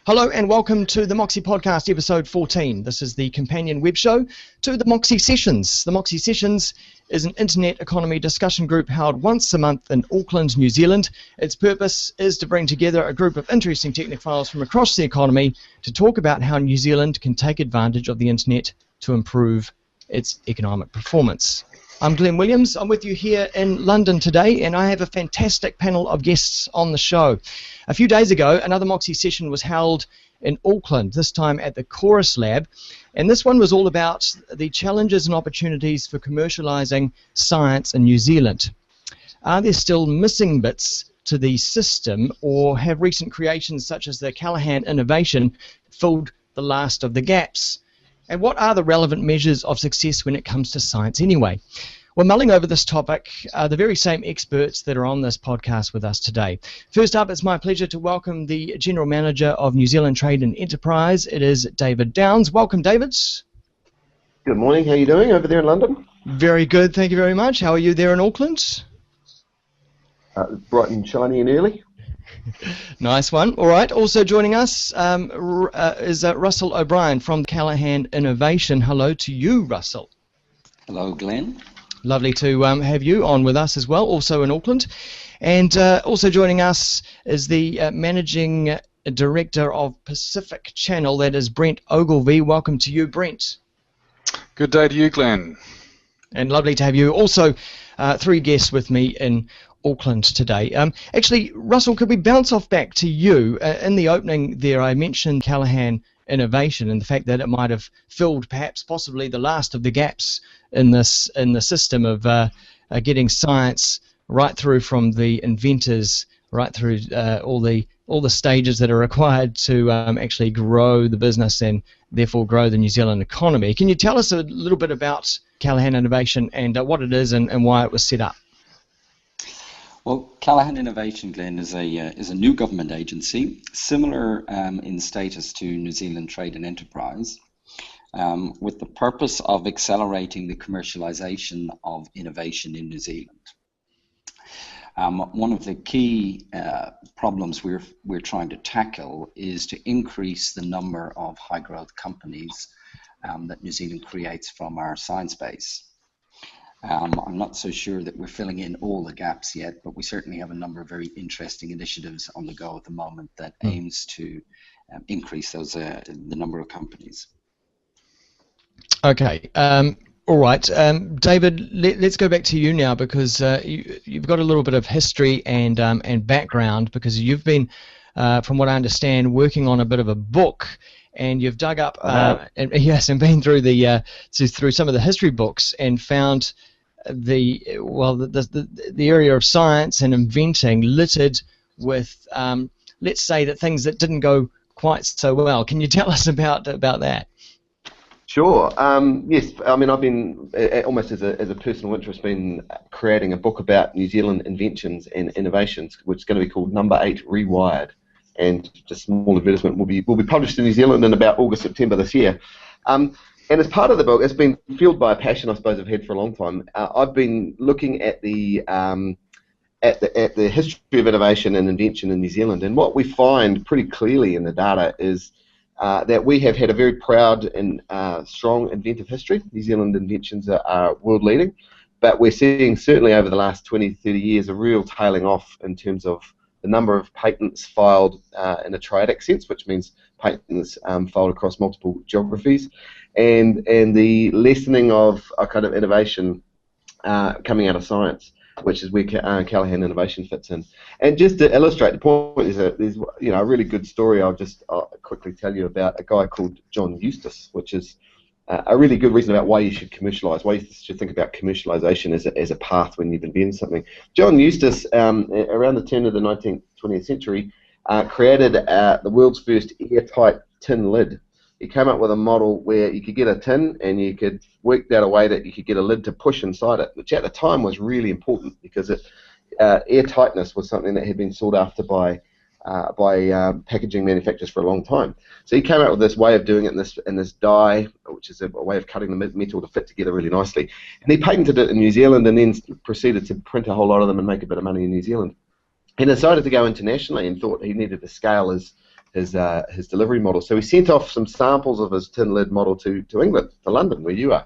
Hello and welcome to the Moxie Podcast, episode 14. This is the companion web show to the Moxie Sessions. The Moxie Sessions is an internet economy discussion group held once a month in Auckland, New Zealand. Its purpose is to bring together a group of interesting technophiles from across the economy to talk about how New Zealand can take advantage of the internet to improve its economic performance. I'm Glenn Williams. I'm with you here in London today, and I have a fantastic panel of guests on the show. A few days ago, another Moxie session was held in Auckland, this time at the Chorus Lab, and this one was all about the challenges and opportunities for commercialising science in New Zealand. Are there still missing bits to the system, or have recent creations such as the Callaghan innovation filled the last of the gaps? And what are the relevant measures of success when it comes to science anyway? We're mulling over this topic, the very same experts that are on this podcast with us today. First up, it's my pleasure to welcome the General Manager of New Zealand Trade and Enterprise. It is David Downs. Welcome, David. Good morning. How are you doing over there in London? Very good. Thank you very much. How are you there in Auckland? Bright and shiny and early. Nice one. All right. Also joining us is Russell O'Brien from Callaghan Innovation. Hello to you, Russell. Hello, Glenn. Lovely to have you on with us as well, also in Auckland. And also joining us is the Managing Director of Pacific Channel, that is Brent Ogilvie. Welcome to you, Brent. Good day to you, Glenn. And lovely to have you. Also, three guests with me in Auckland today. Actually, Russell, could we bounce off back to you? In the opening there, I mentioned Callaghan Innovation and the fact that it might have filled perhaps possibly the last of the gaps in the system of getting science right through from the inventors, right through all the stages that are required to actually grow the business and therefore grow the New Zealand economy. Can you tell us a little bit about Callaghan Innovation and what it is and why it was set up? Well, Callaghan Innovation, Glenn, is a new government agency, similar in status to New Zealand Trade and Enterprise, with the purpose of accelerating the commercialisation of innovation in New Zealand. One of the key problems we're trying to tackle is to increase the number of high-growth companies that New Zealand creates from our science base. I'm not so sure that we're filling in all the gaps yet, but we certainly have a number of very interesting initiatives on the go at the moment that aims to increase those the number of companies. Okay. All right. David, let's go back to you now, because you've got a little bit of history and background, because you've been, from what I understand, working on a bit of a book, and you've dug up and been through through some of the history books and found the area of science and inventing littered with let's say that things that didn't go quite so well. Can you tell us about that? Sure. Yes. I mean, I've been almost as a personal interest been creating a book about New Zealand inventions and innovations, which is going to be called Number 8 Rewired. And just a small advertisement will be published in New Zealand in about August, September this year. And as part of the book, it's been fueled by a passion I suppose I've had for a long time. I've been looking at the history of innovation and invention in New Zealand, and what we find pretty clearly in the data is that we have had a very proud and strong inventive history. New Zealand inventions are world leading, but we're seeing certainly over the last 20, 30 years a real tailing off in terms of the number of patents filed in a triadic sense, which means patents filed across multiple geographies, and the lessening of a kind of innovation coming out of science, which is where Callaghan Innovation fits in. And just to illustrate the point, there's a really good story I'll quickly tell you about a guy called John Eustace, which is a really good reason about why you should commercialise, why you should think about commercialisation as a path when you've invented something. John Eustace, around the turn of the 19th, 20th century, created the world's first airtight tin lid. He came up with a model where you could get a tin and you could work out a way that you could get a lid to push inside it, which at the time was really important because airtightness was something that had been sought after by packaging manufacturers for a long time. So he came out with this way of doing it in this die, which is a way of cutting the metal to fit together really nicely. And he patented it in New Zealand and then proceeded to print a whole lot of them and make a bit of money in New Zealand. He decided to go internationally and thought he needed to scale his his delivery model. So he sent off some samples of his tin lid model to England, to London, where you are,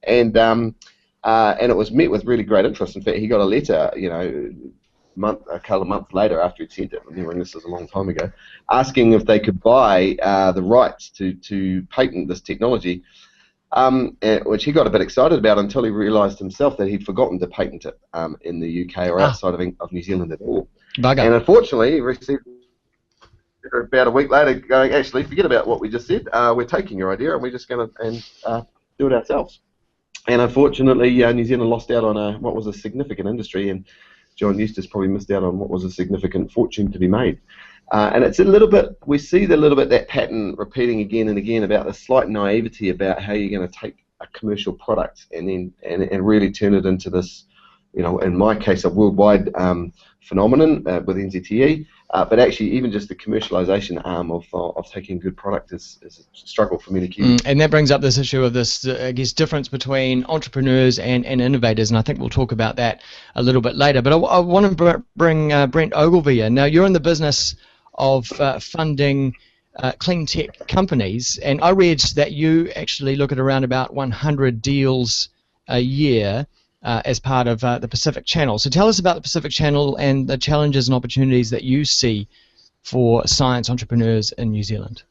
and it was met with really great interest. In fact, he got a letter, a couple of months later after he'd sent it, remembering this was a long time ago, asking if they could buy the rights to patent this technology, which he got a bit excited about until he realised himself that he'd forgotten to patent it in the UK or outside of New Zealand at all. Bugger. And unfortunately, he received about a week later going, actually, forget about what we just said, we're taking your idea and we're just going to do it ourselves. And unfortunately, New Zealand lost out on what was a significant industry, and John Eustace probably missed out on what was a significant fortune to be made. And it's a little bit, we see that pattern repeating again and again about the slight naivety about how you're going to take a commercial product and really turn it into this, in my case, a worldwide phenomenon with NZTE. But actually, even just the commercialisation arm of taking a good product is a struggle for many Kiwis. And that brings up this issue of this, I guess, difference between entrepreneurs and innovators, and I think we'll talk about that a little bit later. But I want to bring Brent Ogilvie in. Now, you're in the business of funding clean tech companies, and I read that you actually look at around about 100 deals a year as part of the Pacific Channel. So tell us about the Pacific Channel and the challenges and opportunities that you see for science entrepreneurs in New Zealand.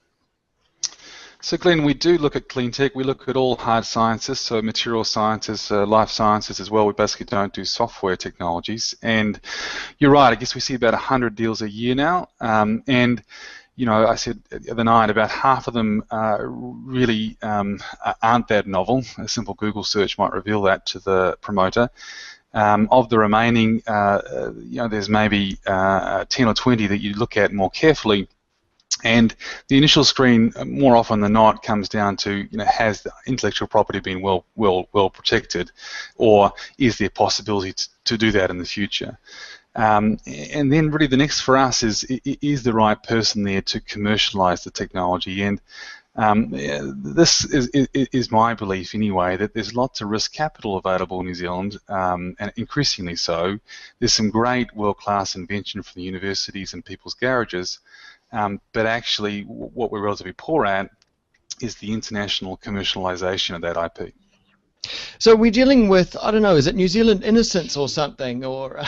So Glenn, we do look at clean tech. We look at all hard sciences, so material sciences, life sciences as well. We basically don't do software technologies. And you're right, I guess we see about 100 deals a year now. And I said the other night about half of them really aren't that novel. A simple Google search might reveal that to the promoter. Of the remaining, there's maybe 10 or 20 that you look at more carefully. And the initial screen, more often than not, comes down to, has the intellectual property been well protected, or is there possibility to do that in the future? And then really the next for us is the right person there to commercialize the technology. And this is my belief anyway, that there's lots of risk capital available in New Zealand, and increasingly so. There's some great world-class invention from the universities and people's garages, but actually what we're relatively poor at is the international commercialization of that IP. So we're dealing with, I don't know, is it New Zealand innocence or something, or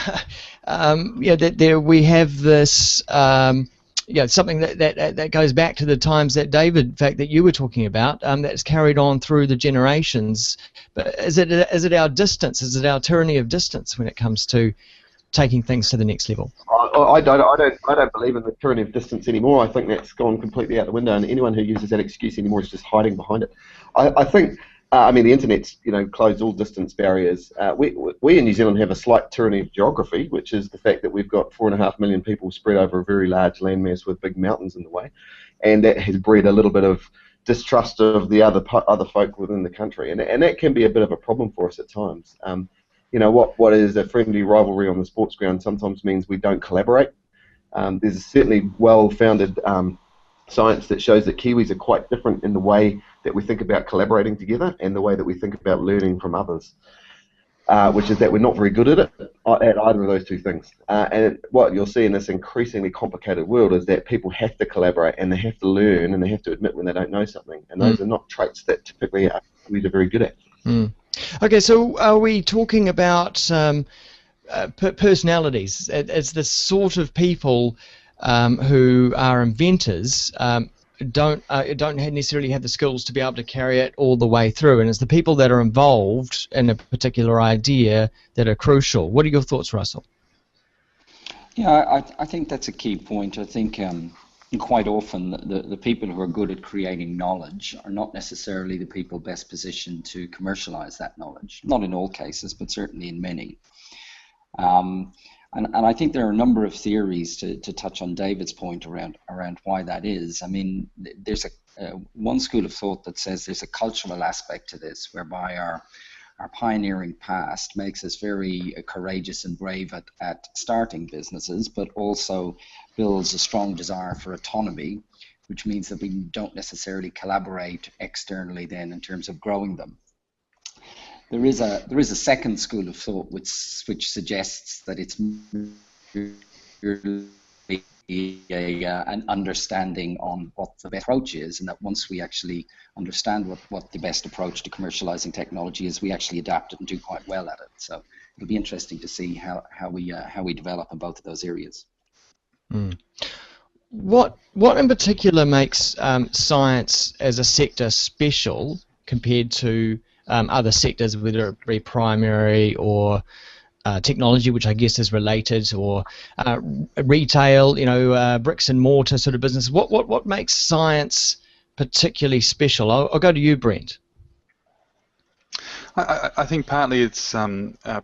that there we have this, something that goes back to the times that David, in fact, that you were talking about, that's carried on through the generations. But is it our distance? Is it our tyranny of distance when it comes to taking things to the next level? I don't believe in the tyranny of distance anymore. I think that's gone completely out the window, and anyone who uses that excuse anymore is just hiding behind it. I think. The internet's closed all distance barriers. We in New Zealand have a slight tyranny of geography, which is the fact that we've got 4.5 million people spread over a very large landmass with big mountains in the way, and that has bred a little bit of distrust of the other folk within the country, and that can be a bit of a problem for us at times. What is a friendly rivalry on the sports ground sometimes means we don't collaborate. There's a certainly well-founded science that shows that Kiwis are quite different in the way that we think about collaborating together and the way that we think about learning from others, which is that we're not very good at either of those two things. And what you'll see in this increasingly complicated world is that people have to collaborate and they have to learn and they have to admit when they don't know something. And those are not traits that typically Kiwis are very good at. Okay, so are we talking about personalities? It's the sort of people who are inventors don't necessarily have the skills to be able to carry it all the way through, and it's the people that are involved in a particular idea that are crucial. What are your thoughts, Russell? Yeah, I think that's a key point. I think quite often the people who are good at creating knowledge are not necessarily the people best positioned to commercialize that knowledge. Not in all cases, but certainly in many. And I think there are a number of theories to touch on David's point around why that is. I mean, there's one school of thought that says there's a cultural aspect to this, whereby our pioneering past makes us very courageous and brave at starting businesses, but also builds a strong desire for autonomy, which means that we don't necessarily collaborate externally then in terms of growing them. There is a second school of thought which suggests that it's an understanding on what the best approach is, and that once we actually understand what the best approach to commercializing technology is, we actually adapt it and do quite well at it. So it'll be interesting to see how we develop in both of those areas. Mm. What in particular makes science as a sector special compared to other sectors, whether it be primary or technology, which I guess is related, or retail, bricks and mortar sort of business? What makes science particularly special? I'll go to you, Brent. I think partly it's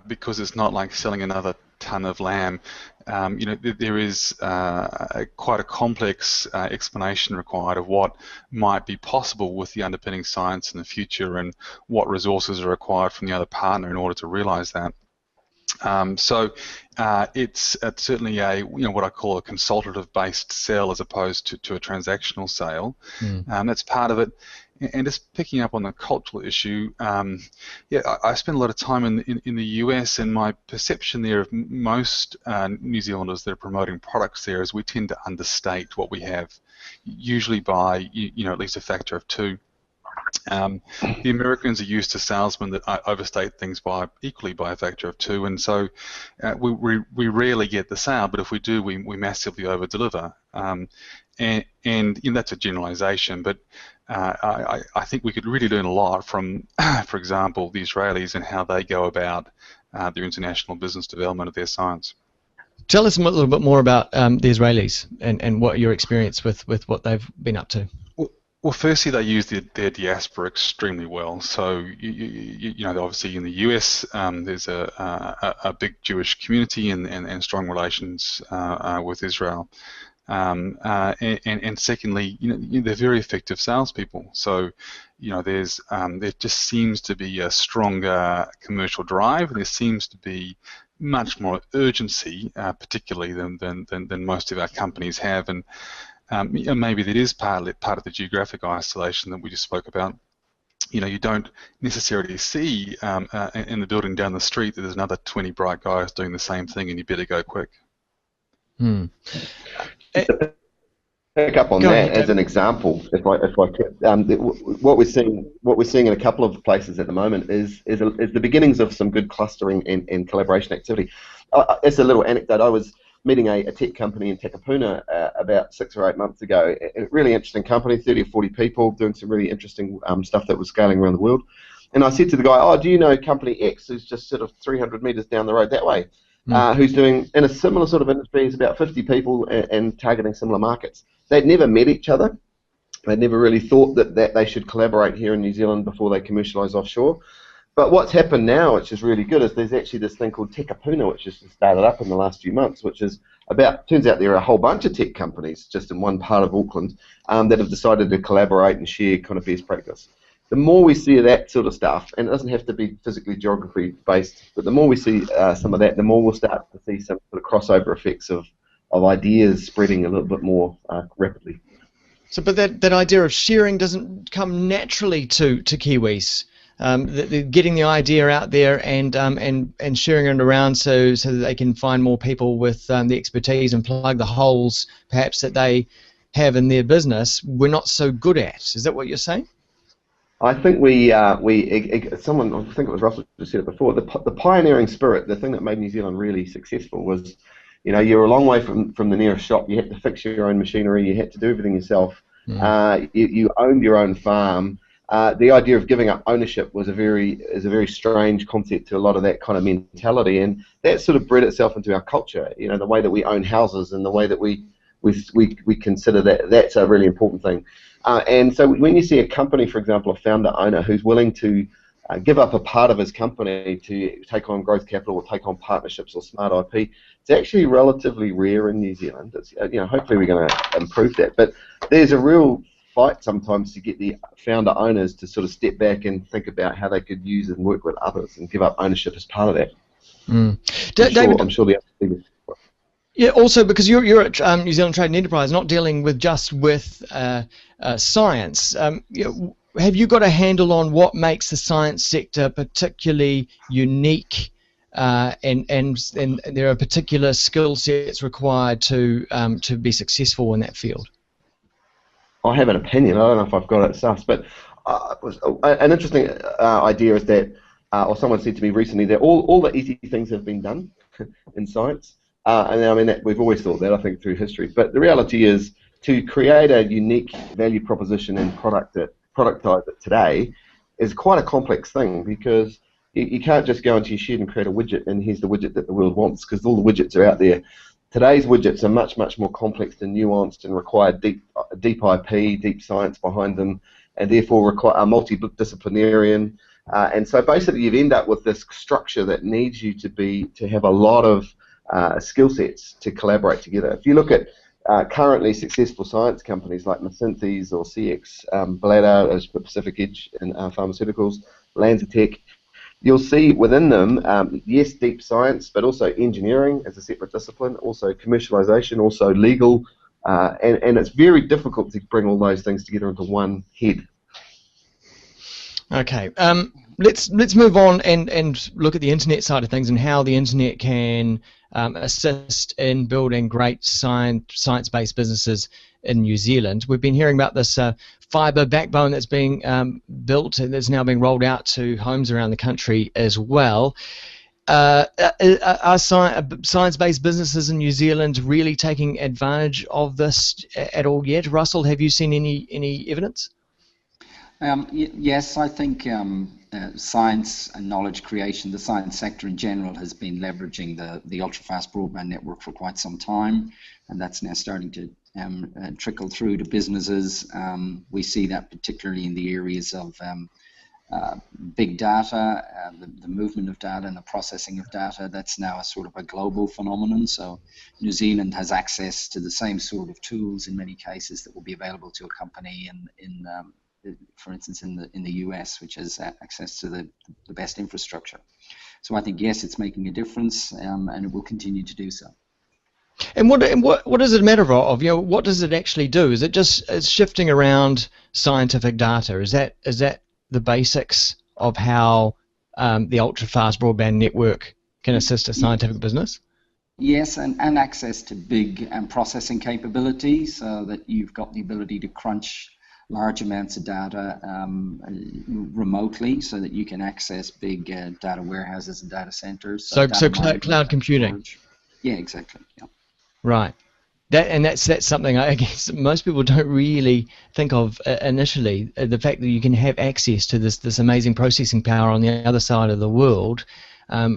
because it's not like selling another ton of lamb. There is quite a complex explanation required of what might be possible with the underpinning science in the future, and what resources are required from the other partner in order to realize that. So it's certainly a what I call a consultative-based sale as opposed to a transactional sale. That's part of it. And just picking up on the cultural issue, I spent a lot of time in the US, and my perception there of most New Zealanders that are promoting products there is we tend to understate what we have, usually by at least a factor of 2. The Americans are used to salesmen that overstate things equally by a factor of 2, and so we rarely get the sale, but if we do, we massively over-deliver. And that's a generalization, but I think we could really learn a lot from, for example, the Israelis and how they go about their international business development of their science. Tell us a little bit more about the Israelis and what your experience with what they've been up to. Well, firstly, they use their diaspora extremely well. So, obviously in the US, there's a big Jewish community and strong relations with Israel. And secondly, they're very effective salespeople. So, there just seems to be a stronger commercial drive. There seems to be much more urgency, particularly than most of our companies have. And maybe that is part of the geographic isolation that we just spoke about. You don't necessarily see in the building down the street that there's another 20 bright guys doing the same thing, and you better go quick. Pick up on that as an example, if I could. What we're seeing in a couple of places at the moment is the beginnings of some good clustering and collaboration activity. It's a little anecdote. I was meeting a tech company in Takapuna about 6 or 8 months ago. A really interesting company, 30 or 40 people, doing some really interesting stuff that was scaling around the world. And I said to the guy, "Oh, do you know company X, who's just sort of 300 meters down the road that way, who's doing in a similar sort of industry? It's about 50 people and targeting similar markets." They'd never met each other. They'd never really thought that they should collaborate here in New Zealand before they commercialise offshore. But what's happened now, which is really good, is there's actually this thing called Takapuna, which has started up in the last few months, which is turns out there are a whole bunch of tech companies just in one part of Auckland that have decided to collaborate and share kind of best practice. The more we see of that sort of stuff, and it doesn't have to be physically geography based, but the more we see some of that, the more we'll start to see some sort of crossover effects of ideas spreading a little bit more rapidly. So, but that idea of sharing doesn't come naturally to Kiwis. Getting the idea out there and sharing it around so that they can find more people with the expertise and plug the holes perhaps that they have in their business, we're not so good at. Is that what you're saying? I think someone, I think it was Russell who said it before, the pioneering spirit, the thing that made New Zealand really successful was, you're a long way from the nearest shop. You had to fix your own machinery. You had to do everything yourself. You owned your own farm. The idea of giving up ownership was a very strange concept to a lot of that kind of mentality, and that sort of bred itself into our culture. The way that we own houses and the way that we consider that's a really important thing. And so when you see a company, for example, a founder owner who's willing to give up a part of his company to take on growth capital or take on partnerships or smart IP, it's actually relatively rare in New Zealand. It's, hopefully we're going to improve that, but there's a real fight sometimes to get the founder owners to sort of step back and think about how they could use and work with others and give up ownership as part of that. David, I'm sure the other thing. Yeah, also because you're at New Zealand Trade and Enterprise, not dealing with just with science. Have you got a handle on what makes the science sector particularly unique and there are particular skill sets required to be successful in that field? I have an opinion. I don't know if I've got it sus, but an interesting idea is that, or someone said to me recently, that all the easy things have been done in science, and I mean that we've always thought that, I think, through history. But the reality is, to create a unique value proposition and productize it today is quite a complex thing, because you can't just go into your shed and create a widget and here's the widget that the world wants, because all the widgets are out there. Today's widgets are much more complex and nuanced and require deep IP, deep science behind them, and therefore require a multidisciplinarian. And so basically, you end up with this structure that needs you to have a lot of skill sets to collaborate together. If you look at currently successful science companies like Synthes or CX, Bladder, as Pacific Edge in pharmaceuticals, LanzaTech, you'll see within them, yes, deep science, but also engineering as a separate discipline, also commercialization, also legal, and it's very difficult to bring all those things together into one head. Okay, let's move on and look at the internet side of things and how the internet can assist in building great science-based businesses in New Zealand. We've been hearing about this fibre backbone that's being built and that's now being rolled out to homes around the country as well. Are science-based businesses in New Zealand really taking advantage of this at all yet? Russell, have you seen any evidence? Yes, I think science and knowledge creation, the science sector in general, has been leveraging the ultra-fast broadband network for quite some time, and that's now starting to trickle through to businesses. We see that particularly in the areas of big data, the movement of data and the processing of data. That's now a sort of a global phenomenon. So New Zealand has access to the same sort of tools in many cases that will be available to a company for instance, in the US, which has access to the best infrastructure. So I think, yes, it's making a difference, and it will continue to do so. And what does it matter of? You know, what does it actually do? Is it just shifting around scientific data? Is that the basics of how the ultra-fast broadband network can assist a scientific business? Yes, and access to big processing capabilities, so that you've got the ability to crunch large amounts of data remotely, so that you can access big data warehouses and data centers. So cloud computing. Storage. Yeah, exactly. Yeah. Right. That's something I guess most people don't really think of initially. The fact that you can have access to this amazing processing power on the other side of the world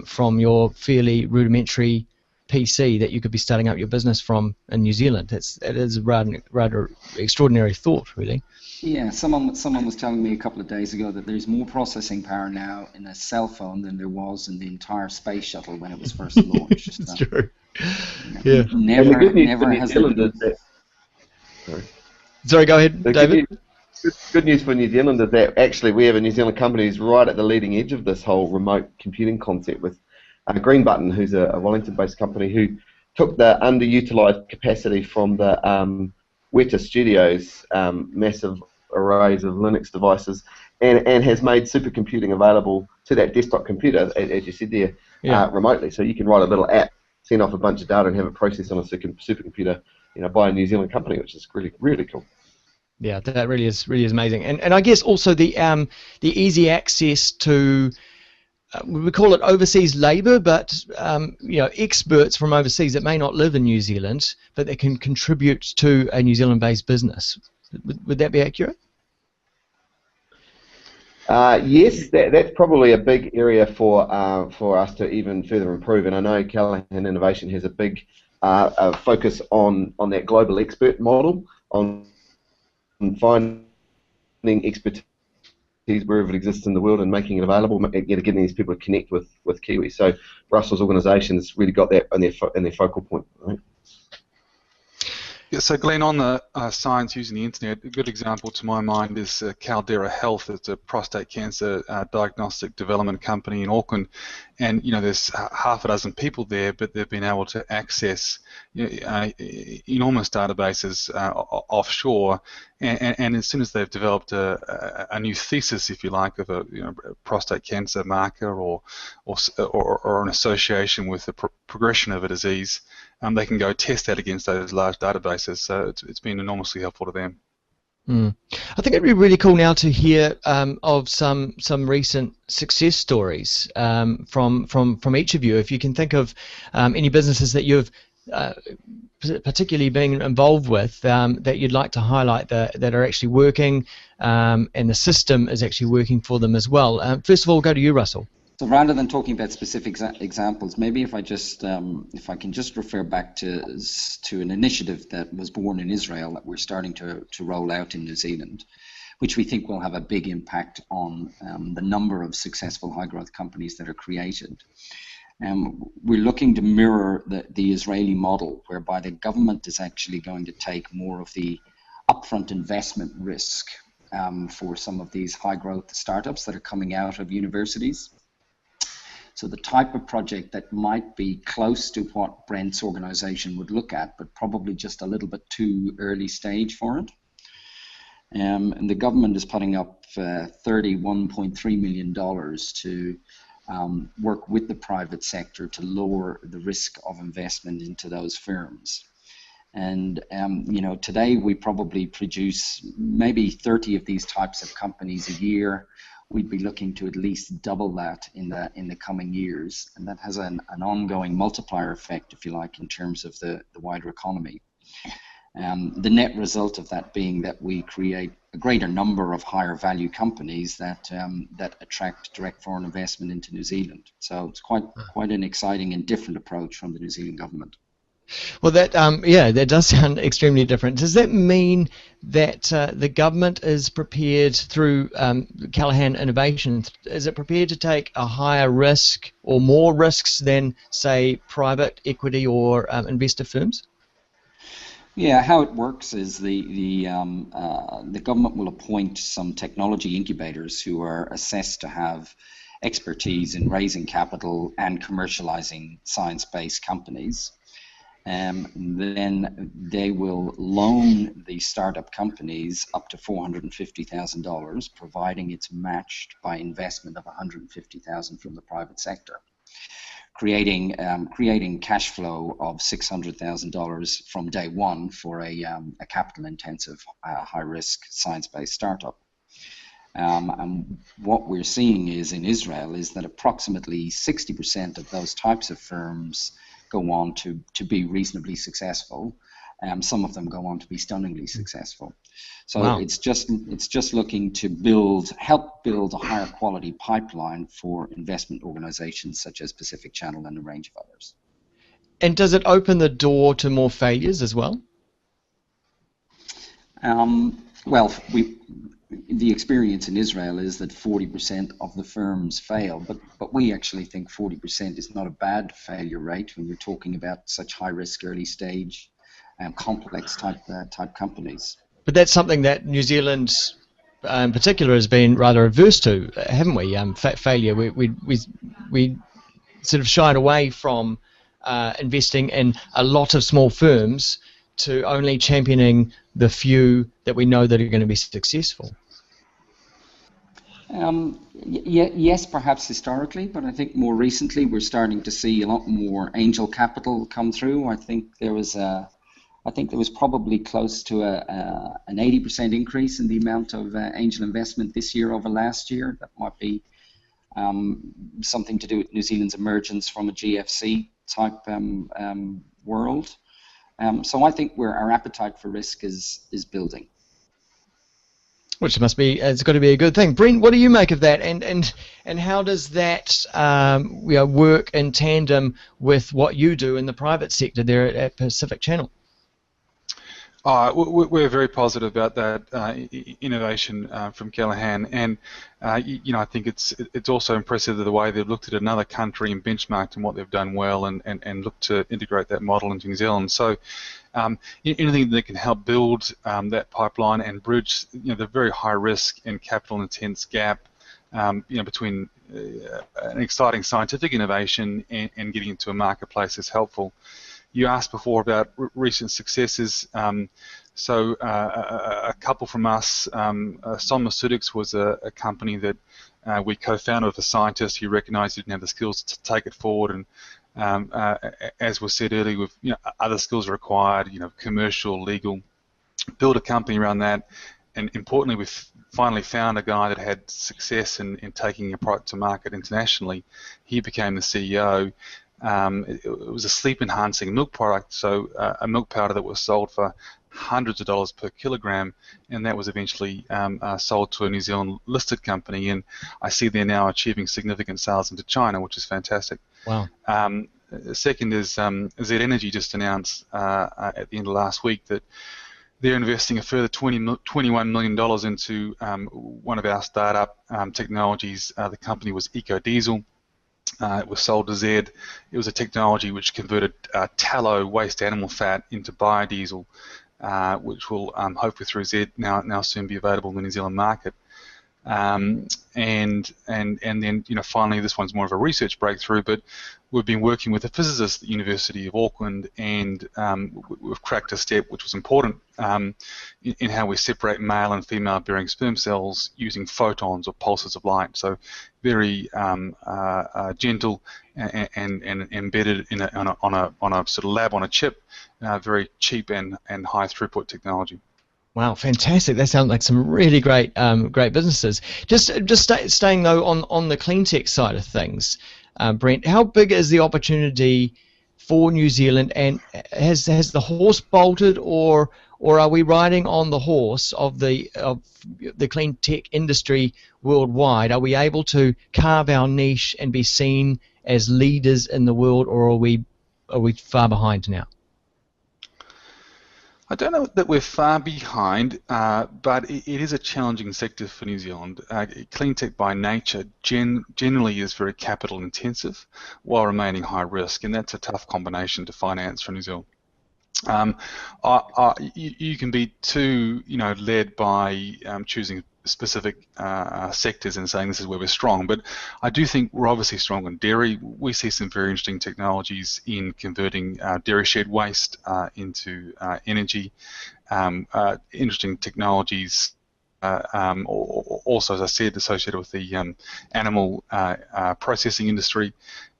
from your fairly rudimentary PC that you could be starting up your business from in New Zealand. It is a rather extraordinary thought, really. Yeah, someone was telling me a couple of days ago that there's more processing power now in a cell phone than there was in the entire space shuttle when it was first launched. It's true. Yeah. Never has there been. Sorry, go ahead, David. Good news for New Zealand is that actually we have a New Zealand company who's right at the leading edge of this whole remote computing concept with Green Button, who's a Wellington-based company who took the underutilized capacity from the Weta Studios massive arrays of Linux devices and has made supercomputing available to that desktop computer, as you said there, remotely. So you can write a little app, send off a bunch of data, and have it processed on a supercomputer, by a New Zealand company, which is really cool. Yeah, that really is amazing, and I guess also the easy access to we call it overseas labour, but experts from overseas that may not live in New Zealand, but they can contribute to a New Zealand-based business. Would that be accurate? Yes, that's probably a big area for us to even further improve. And I know Callaghan Innovation has a big focus on that global expert model, on finding expertise wherever it exists in the world and making it available, getting these people to connect with Kiwis. So Russell's organisation has really got that in their focal point. Right? Yeah, so Glenn, on the science using the internet, a good example to my mind is Caldera Health. It's a prostate cancer diagnostic development company in Auckland, and there's half a dozen people there, but they've been able to access enormous databases offshore, and as soon as they've developed a new thesis, if you like, of a prostate cancer marker or an association with the progression of a disease, they can go test that against those large databases. So it's been enormously helpful to them. I think it'd be really cool now to hear of some recent success stories from each of you. If you can think of any businesses that you've particularly been involved with that you'd like to highlight that are actually working and the system is actually working for them as well. First of all, go to you, Russell. So rather than talking about specific examples, maybe if I can just refer back to an initiative that was born in Israel that we're starting to roll out in New Zealand, which we think will have a big impact on the number of successful high growth companies that are created. We're looking to mirror the Israeli model, whereby the government is actually going to take more of the upfront investment risk for some of these high growth startups that are coming out of universities. So the type of project that might be close to what Brent's organization would look at, but probably just a little bit too early stage for it. And the government is putting up $31.3 million to work with the private sector to lower the risk of investment into those firms. And today we probably produce maybe 30 of these types of companies a year. We'd be looking to at least double that in the coming years, and that has an ongoing multiplier effect, if you like, in terms of the wider economy. The net result of that being that we create a greater number of higher value companies that attract direct foreign investment into New Zealand. So it's quite an exciting and different approach from the New Zealand government. Well, that does sound extremely different. Does that mean that the government is prepared through Callaghan Innovation? Is it prepared to take a higher risk or more risks than, say, private equity or investor firms? Yeah, how it works is the government will appoint some technology incubators who are assessed to have expertise in raising capital and commercializing science-based companies. Then they will loan the startup companies up to $450,000, providing it's matched by investment of $150,000 from the private sector, creating cash flow of $600,000 from day one for a capital-intensive, high-risk science-based startup. And what we're seeing is in Israel is that approximately 60% of those types of firms go on to be reasonably successful. Some of them go on to be stunningly successful. So wow. It's just looking to help build a higher quality pipeline for investment organizations such as Pacific Channel and a range of others. And does it open the door to more failures as well? Well, the experience in Israel is that 40% of the firms fail, but we actually think 40% is not a bad failure rate when you're talking about such high risk, early stage, complex type companies. But that's something that New Zealand, in particular, has been rather averse to, haven't we? Failure. We sort of shied away from investing in a lot of small firms to only championing the few that we know that are going to be successful. Yes, perhaps historically, but I think more recently we're starting to see a lot more angel capital come through. I think there was probably close to an 80% increase in the amount of angel investment this year over last year. That might be something to do with New Zealand's emergence from a GFC type world. So I think our appetite for risk is building. Which it's got to be a good thing. Brent, what do you make of that, and how does that work in tandem with what you do in the private sector there at Pacific Channel? We're very positive about that innovation from Callaghan, and I think it's also impressive the way they've looked at another country and benchmarked and what they've done well, and looked to integrate that model into New Zealand. So anything that can help build that pipeline and bridge the very high risk and capital intense gap between an exciting scientific innovation and getting into a marketplace is helpful. You asked before about recent successes. So a couple from us, Somnoceutics was a company that we co-founded with a scientist who recognised he didn't have the skills to take it forward, and as was said earlier, with other skills required, commercial, legal, build a company around that, and importantly, we've finally found a guy that had success in taking a product to market internationally. He became the CEO. It was a sleep-enhancing milk product, so a milk powder that was sold for hundreds of dollars per kilogram, and that was eventually sold to a New Zealand listed company, and I see they're now achieving significant sales into China, which is fantastic. Wow. Second is Z Energy just announced at the end of last week that they're investing a further $21 million into one of our startup technologies. The company was EcoDiesel. It was sold to Z. It was a technology which converted tallow, waste animal fat, into biodiesel, which will hopefully through Z now soon be available in the New Zealand market. And then finally, this one's more of a research breakthrough, but we've been working with a physicist at the University of Auckland, and we've cracked a step which was important in how we separate male and female bearing sperm cells using photons or pulses of light. So very gentle and embedded on a sort of lab on a chip, very cheap and high throughput technology. Wow, fantastic! That sounds like some really great businesses. Just staying though on the clean tech side of things, Brent, how big is the opportunity for New Zealand, and has the horse bolted, or are we riding on the horse of the clean tech industry worldwide? Are we able to carve our niche and be seen as leaders in the world, or are we far behind now? I don't know that we're far behind, but it is a challenging sector for New Zealand. Clean tech by nature generally is very capital intensive while remaining high risk, and that's a tough combination to finance for New Zealand. You can be too, led by choosing specific sectors and saying this is where we're strong, but I do think we're obviously strong in dairy. We see some very interesting technologies in converting dairy shed waste into energy. Interesting technologies also, as I said, associated with the animal processing industry,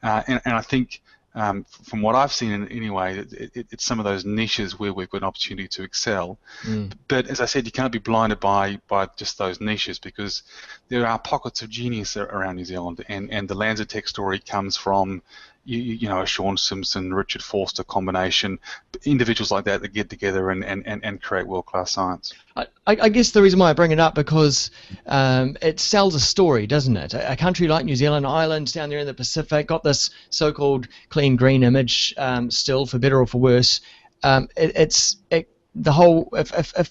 and I think from what I've seen anyway, it's some of those niches where we've got an opportunity to excel. But as I said, you can't be blinded by just those niches, because there are pockets of genius around New Zealand, and the LanzaTech story comes from a Sean Simpson, Richard Forster combination, individuals like that get together and create world-class science. I guess the reason why I bring it up, because it sells a story, doesn't it? A country like New Zealand, Ireland, down there in the Pacific, got this so-called clean green image still, for better or for worse. If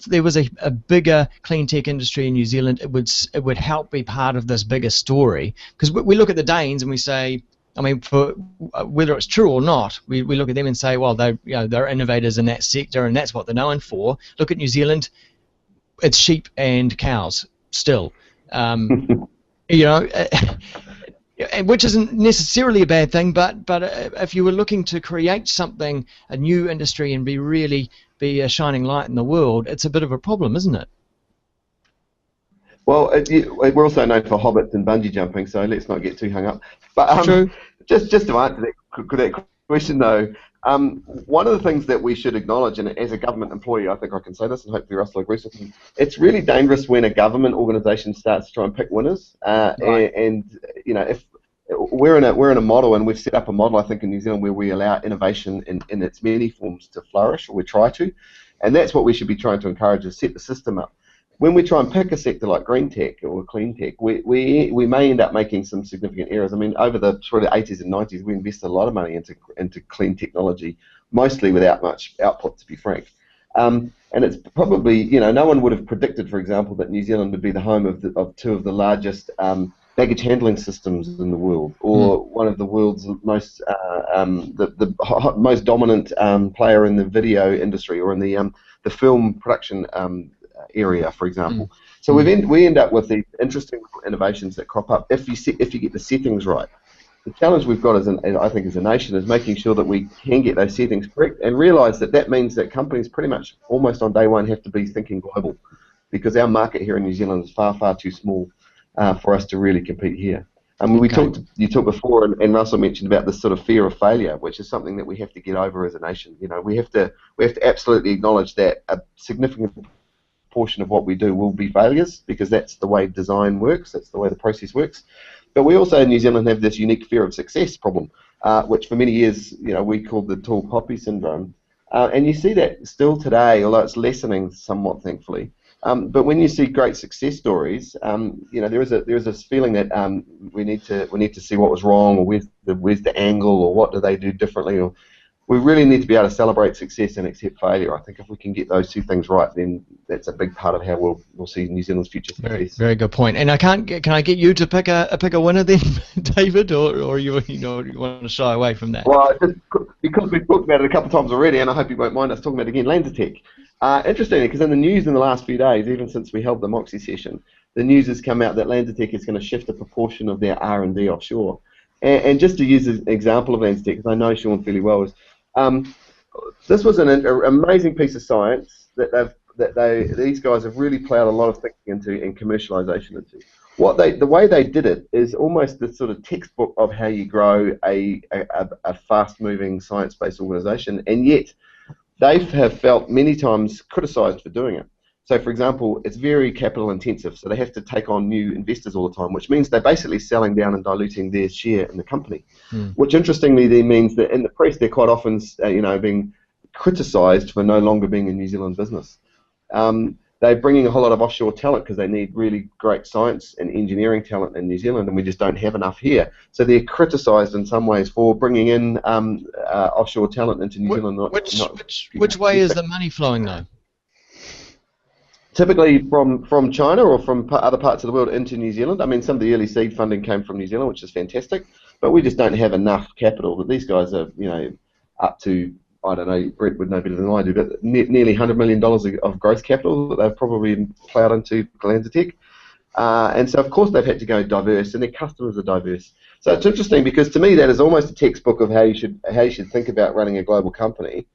there was a bigger clean tech industry in New Zealand, it would help be part of this bigger story. Because we look at the Danes and we say, for whether it's true or not, we look at them and say, well, they're innovators in that sector, and that's what they're known for. Look at New Zealand; it's sheep and cows still, which isn't necessarily a bad thing. But if you were looking to create something, a new industry, and be a shining light in the world, it's a bit of a problem, isn't it? Well, we're also known for hobbits and bungee jumping, so let's not get too hung up. But True. Just to answer that question, though, one of the things that we should acknowledge, and as a government employee, I think I can say this, and hopefully Russell agrees with me, it's really dangerous when a government organisation starts to try and pick winners. Right. And if we're in a model, and we've set up a model, I think, in New Zealand where we allow innovation in its many forms to flourish, or we try to, and that's what we should be trying to encourage, is set the system up. When we try and pick a sector like green tech or clean tech, we may end up making some significant errors. Over the sort of 80s and 90s, we invested a lot of money into clean technology, mostly without much output, to be frank. And it's probably, no one would have predicted, for example, that New Zealand would be the home of two of the largest baggage handling systems in the world, or one of the world's most most dominant player in the video industry, or in the film production area, for example. So we end up with these interesting innovations that crop up if you get the settings right. The challenge we've got, I think, as a nation, is making sure that we can get those settings correct, and realise that means that companies pretty much almost on day one have to be thinking global, because our market here in New Zealand is far, far too small for us to really compete here. I mean, you talked before, and Russell mentioned about this sort of fear of failure, which is something that we have to get over as a nation. You know, we have to absolutely acknowledge that a significant portion of what we do will be failures, because that's the way design works, that's the way the process works. But we also in New Zealand have this unique fear of success problem, which for many years, you know, we called the tall poppy syndrome. And you see that still today, although it's lessening somewhat, thankfully. But when you see great success stories, you know, there is this feeling that we need to see what was wrong, or where's the angle, or what do they do differently, or we really need to be able to celebrate success and accept failure. I think if we can get those two things right, then that's a big part of how we'll see New Zealand's future success. Very, very good point. And can I get you to pick a winner then, David, or you want to shy away from that? Well, because we've talked about it a couple of times already, and I hope you won't mind us talking about it again, LanzaTech. Interestingly, because in the news in the last few days, even since we held the Moxie session, the news has come out that LanzaTech is going to shift a proportion of their R&D offshore. And just to use an example of LanzaTech, because I know Sean fairly well, is this was an amazing piece of science that these guys have really ploughed a lot of thinking into and commercialisation into. The way they did it is almost the sort of textbook of how you grow a fast-moving science-based organisation, and yet they have felt many times criticised for doing it. So, for example, it's very capital intensive, so they have to take on new investors all the time, which means they're basically selling down and diluting their share in the company, which interestingly then means that in the press they're quite often being criticised for no longer being a New Zealand business. They're bringing a whole lot of offshore talent because they need really great science and engineering talent in New Zealand, and we just don't have enough here. So they're criticised in some ways for bringing in offshore talent into New Zealand. Which way is the money flowing though? Typically from China or from other parts of the world into New Zealand. I mean, some of the early seed funding came from New Zealand, which is fantastic, but we just don't have enough capital. That these guys are, up to, I don't know, Brett would know better than I do, but nearly $100 million of growth capital that they've probably ploughed into LanzaTech. And so, of course, they've had to go diverse, and their customers are diverse. So it's interesting because to me that is almost a textbook of how you should think about running a global company.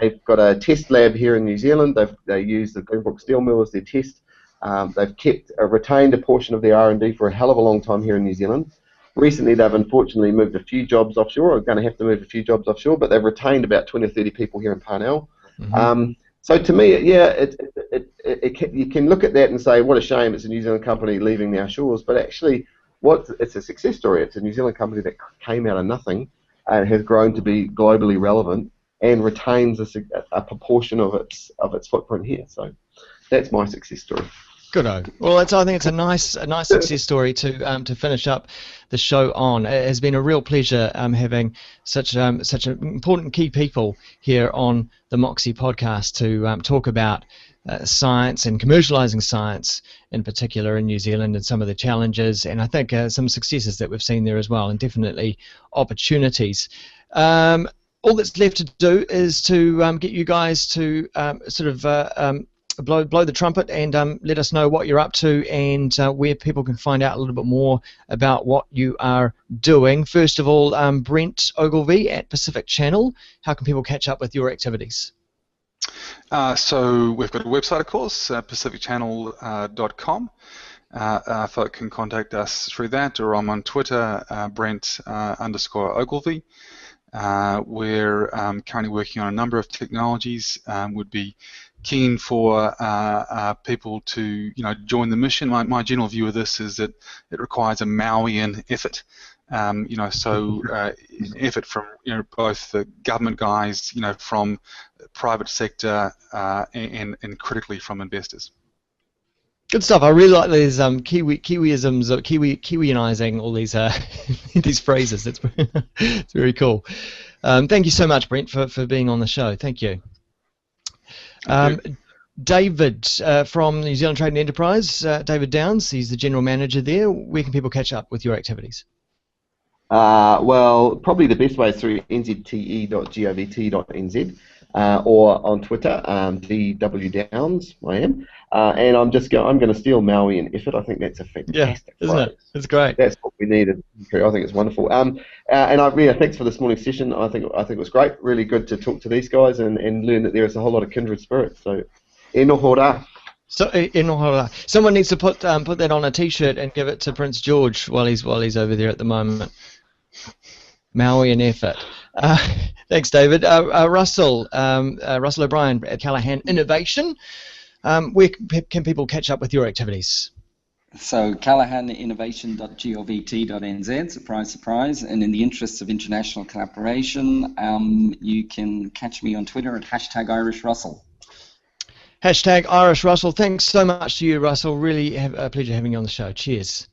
They've got a test lab here in New Zealand. They use the Greenbrook steel mill as their test. They've retained a portion of their R&D for a hell of a long time here in New Zealand. Recently, they've unfortunately moved a few jobs offshore, or are going to have to move a few jobs offshore, but they've retained about 20 or 30 people here in Parnell. So to me, you can look at that and say, what a shame, it's a New Zealand company leaving our shores, but actually, it's a success story. It's a New Zealand company that came out of nothing and has grown to be globally relevant and retains a proportion of its footprint here. So that's my success story. Good-o. Well, I think it's a nice success story to finish up the show on. It has been a real pleasure having such important key people here on the Moxie podcast to talk about science and commercialising science in particular in New Zealand, and some of the challenges, and I think some successes that we've seen there as well, and definitely opportunities. All that's left to do is to get you guys to blow the trumpet and let us know what you're up to, and where people can find out a little bit more about what you are doing. First of all, Brent Ogilvie at Pacific Channel, how can people catch up with your activities? So we've got a website, of course, pacificchannel.com. Folk can contact us through that, or I'm on Twitter, Brent_Ogilvie. We're currently working on a number of technologies. Would be keen for people to join the mission. My general view of this is that it requires a Mauian effort. Effort from both the government guys, from private sector, and critically from investors. Good stuff. I really like these Kiwiisms, or Kiwianizing all these these phrases. It's very cool. Thank you so much, Brent, for being on the show. Thank you. David from New Zealand Trade and Enterprise, David Downs, he's the General Manager there. Where can people catch up with your activities? Well, probably the best way is through nzte.govt.nz or on Twitter, DW Downs, I am. And I'm going to steal Maui and effort. I think that's a fantastic isn't it? It's great. That's what we needed. I think it's wonderful. And thanks for this morning's session. I think it was great. Really good to talk to these guys and learn that there is a whole lot of kindred spirits. So, e nohora. So, someone needs to put that on a T-shirt and give it to Prince George while he's over there at the moment. Maui and effort. Thanks, David. Russell O'Brien at Callaghan Innovation. Where can people catch up with your activities? So callahaninnovation.govt.nz, surprise, surprise. And in the interests of international collaboration, you can catch me on Twitter at #IrishRussell. #IrishRussell. Thanks so much to you, Russell. Really a pleasure having you on the show. Cheers.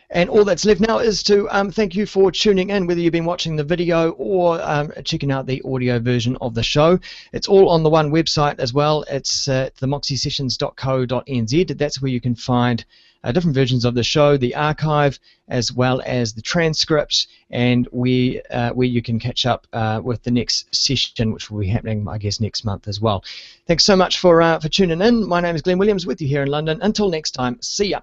And all that's left now is to thank you for tuning in, whether you've been watching the video or checking out the audio version of the show. It's all on the one website as well. It's themoxiesessions.co.nz. That's where you can find different versions of the show, the archive, as well as the transcript, and where you can catch up with the next session, which will be happening, I guess, next month as well. Thanks so much for tuning in. My name is Glenn Williams with you here in London. Until next time, see ya.